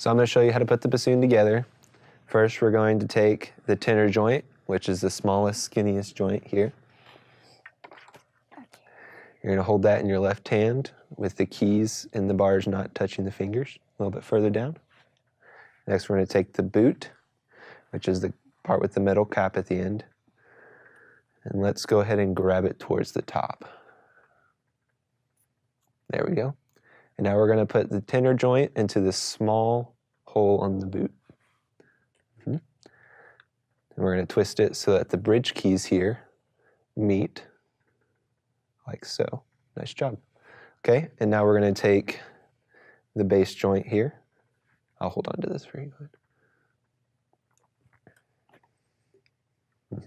So I'm going to show you how to put the bassoon together. First, we're going to take the tenor joint, which is the smallest, skinniest joint here. You're going to hold that in your left hand with the keys and the bars not touching the fingers, a little bit further down. Next, we're going to take the boot, which is the part with the metal cap at the end, and let's go ahead and grab it towards the top. There we go. And now we're going to put the tenor joint into this small hole on the boot. And we're going to twist it so that the bridge keys here meet like so. Nice job. Okay, and now we're going to take the bass joint here. I'll hold on to this for you.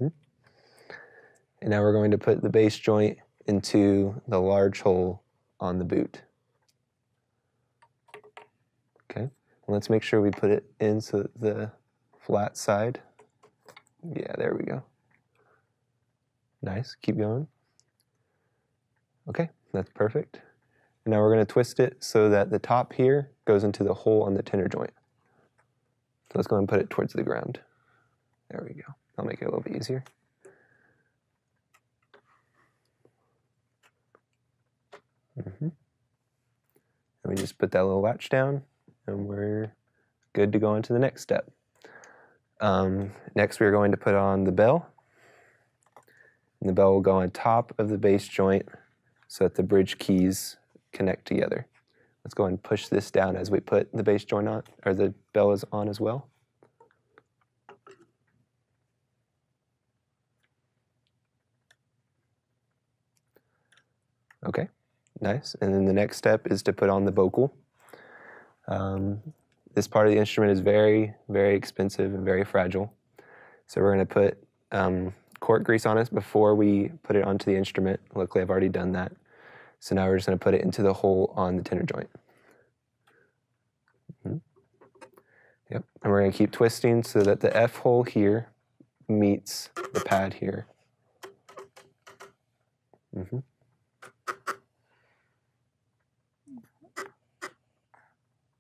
And now we're going to put the bass joint into the large hole on the boot. Okay, and let's make sure we put it in so that the flat side. Yeah, there we go. Nice, keep going. Okay, that's perfect. And now we're going to twist it so that the top here goes into the hole on the tenor joint. So let's go and put it towards the ground. There we go. I'll make it a little bit easier. And we just put that little latch down, and we're good to go on to the next step. Next, we're going to put on the bell. And the bell will go on top of the bass joint so that the bridge keys connect together. Let's go and push this down as we put the bass joint on, or the bell is on as well. Okay, nice. And then the next step is to put on the vocal. This part of the instrument is very, very expensive and very fragile. So we're going to put cork grease on it before we put it onto the instrument. Luckily, I've already done that. So now we're just going to put it into the hole on the tenor joint. Yep. And we're going to keep twisting so that the F hole here meets the pad here.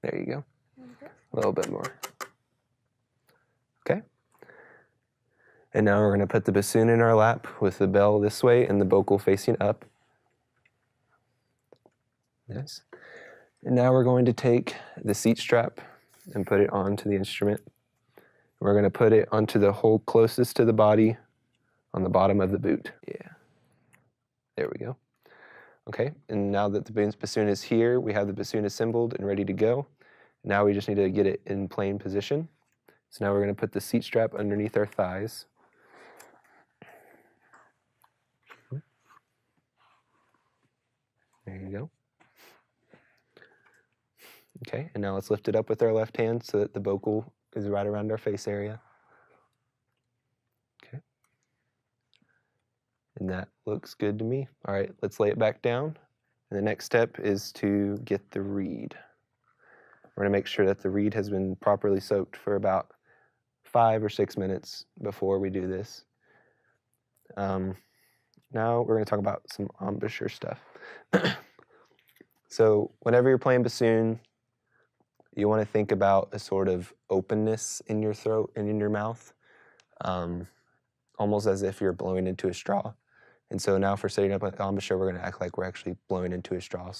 There you go. A little bit more. Okay. And now we're going to put the bassoon in our lap with the bell this way and the vocal facing up. Yes. And now we're going to take the seat strap and put it onto the instrument. We're going to put it onto the hole closest to the body on the bottom of the boot. Yeah. There we go. Okay, and now that the bassoon is here, we have the bassoon assembled and ready to go. Now we just need to get it in plain position. So now we're going to put the seat strap underneath our thighs. There you go. Okay, and now let's lift it up with our left hand so that the vocal is right around our face area. Okay. And that looks good to me. All right, let's lay it back down. And the next step is to get the reed. We're going to make sure that the reed has been properly soaked for about 5 or 6 minutes before we do this. Now we're going to talk about some embouchure stuff. So whenever you're playing bassoon, you want to think about a sort of openness in your throat and in your mouth, almost as if you're blowing into a straw. And so now for setting up an embouchure, we're going to act like we're actually blowing into a straw.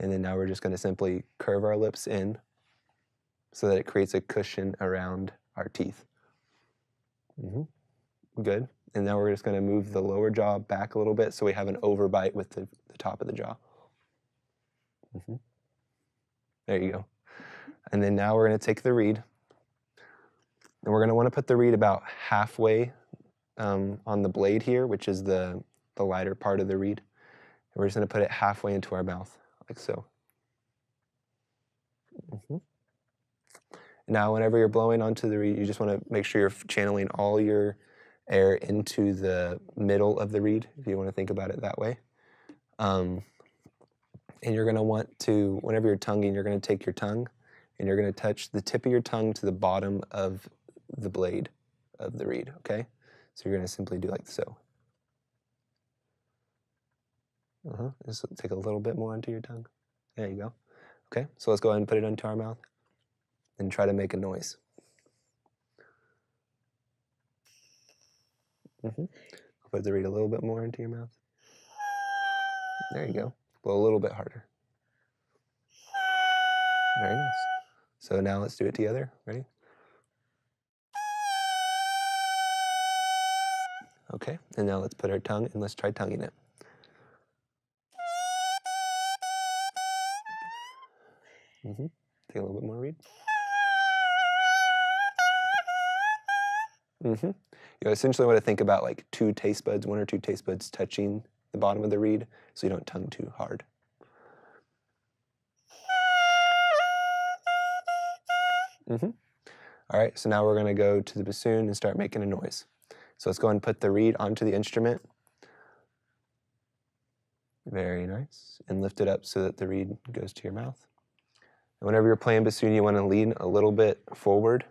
And then now we're just going to simply curve our lips in so that it creates a cushion around our teeth. Good. And now we're just going to move the lower jaw back a little bit so we have an overbite with the top of the jaw. There you go. And then now we're going to take the reed. And we're going to want to put the reed about halfway on the blade here, which is the lighter part of the reed. And we're just going to put it halfway into our mouth, like so. Now, whenever you're blowing onto the reed, you just want to make sure you're channeling all your air into the middle of the reed, if you want to think about it that way. And you're going to want to, whenever you're tonguing, you're going to take your tongue and you're going to touch the tip of your tongue to the bottom of the blade of the reed, okay? So you're going to simply do like so. Just take a little bit more onto your tongue. There you go. Okay, so let's go ahead and put it into our mouth and try to make a noise. Put the reed a little bit more into your mouth. There you go. Blow a little bit harder. Very nice. So now let's do it together. Ready? Okay, and now let's put our tongue and let's try tonguing it. Take a little bit more, reed. You know, essentially what I think about, like 2 taste buds, 1 or 2 taste buds touching the bottom of the reed so you don't tongue too hard. All right, so now we're gonna go to the bassoon and start making a noise. So let's go and put the reed onto the instrument. Very nice. And lift it up so that the reed goes to your mouth. And whenever you're playing bassoon, you wanna lean a little bit forward.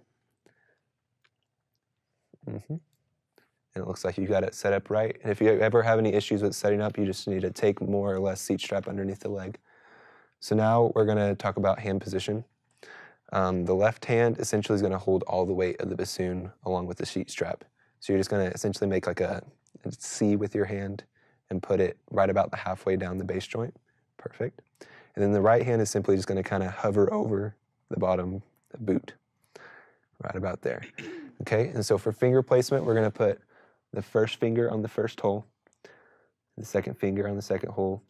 And it looks like you got it set up right. And if you ever have any issues with setting up, you just need to take more or less seat strap underneath the leg. So now we're gonna talk about hand position. The left hand essentially is gonna hold all the weight of the bassoon along with the seat strap. So you're just gonna essentially make like a C with your hand and put it right about the halfway down the bass joint. Perfect. And then the right hand is simply just gonna kind of hover over the bottom boot, right about there. Okay, and so for finger placement, we're gonna put the first finger on the first hole, the second finger on the second hole,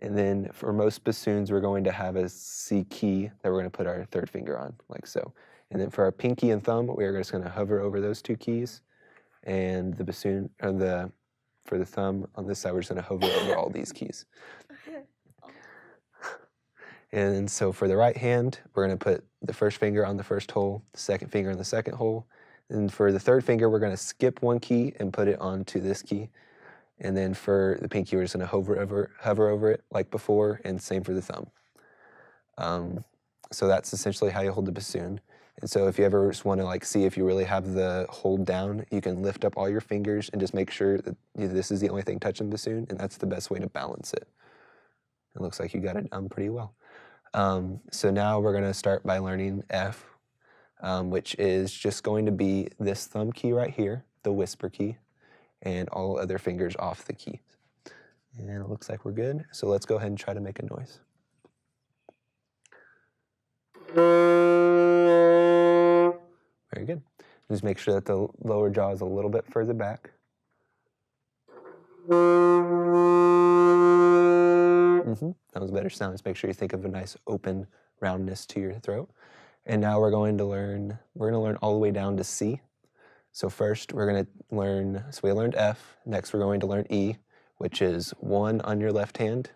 and then for most bassoons, we're going to have a C key that we're gonna put our third finger on, like so. And then for our pinky and thumb, we're just gonna hover over those 2 keys, and the bassoon, or for the thumb on this side, we're just gonna hover over all these keys. And so for the right hand, we're gonna put the first finger on the first hole, the second finger on the second hole, and for the third finger, we're gonna skip 1 key and put it onto this key. And then for the pinky, we're just gonna hover over it like before, and same for the thumb. So that's essentially how you hold the bassoon. And so if you ever just wanna like see if you really have the hold down, you can lift up all your fingers and just make sure that this is the only thing touching the bassoon, and that's the best way to balance it. It looks like you got it done pretty well. So now we're gonna start by learning F, which is just going to be this thumb key right here, the whisper key, and all other fingers off the keys. And it looks like we're good. So let's go ahead and try to make a noise. Very good. Just make sure that the lower jaw is a little bit further back. That was a better sound. Just make sure you think of a nice open roundness to your throat. And now we're going to learn all the way down to C. So first we're going to learn, so we learned F, next we're going to learn E, which is 1 on your left hand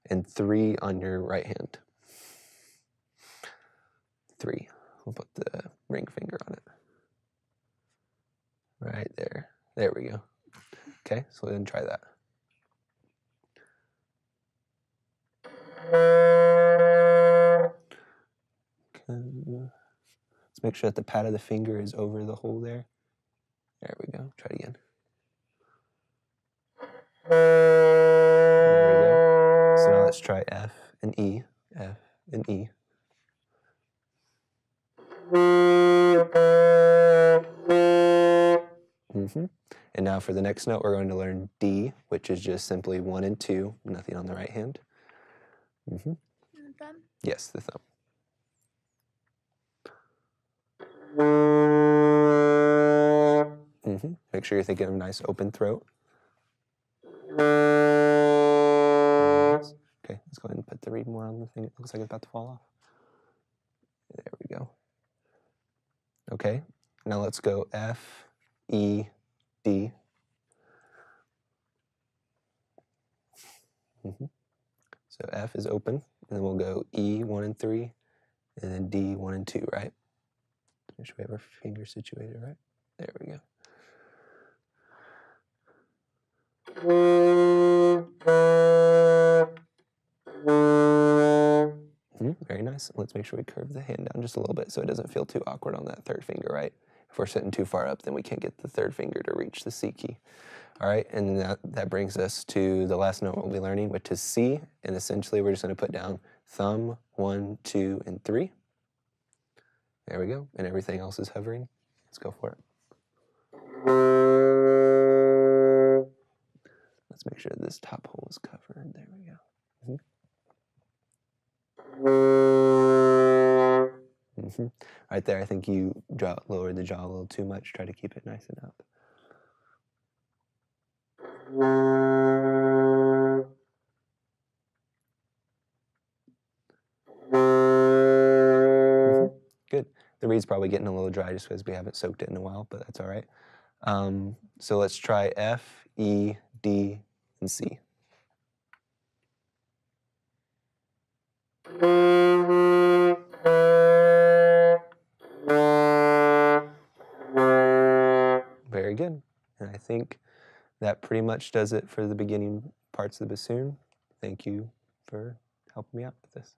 and 3 on your right hand. 3, we'll put the ring finger on it. Right there, there we go. Okay, so we're going to try that. Okay. Let's make sure that the pad of the finger is over the hole there. There we go. Try it again. There we go. So now let's try F and E. F and E. And now for the next note, we're going to learn D, which is just simply 1 and 2, nothing on the right hand. The thumb? Yes, the thumb. Make sure you're thinking of a nice open throat. Okay, let's go ahead and put the reed more on the thing. It looks like it's about to fall off. There we go. Okay, now let's go F, E, D. So F is open, and then we'll go E, 1 and 3, and then D, 1 and 2, right? Make sure we have our fingers situated, right? There we go. Very nice. Let's make sure we curve the hand down just a little bit so it doesn't feel too awkward on that third finger, right? If we're sitting too far up, then we can't get the third finger to reach the C key. All right, and that brings us to the last note we'll be learning, which is C, and essentially we're just gonna put down thumb, 1, 2, and 3. There we go. And everything else is hovering. Let's go for it. Let's make sure this top hole is covered. There we go. Right there, I think you lowered the jaw a little too much. Try to keep it nice and up. Good. The reed's probably getting a little dry just because we haven't soaked it in a while, but that's all right. So let's try F, E, D, and C. Very good. And I think that pretty much does it for the beginning parts of the bassoon. Thank you for helping me out with this.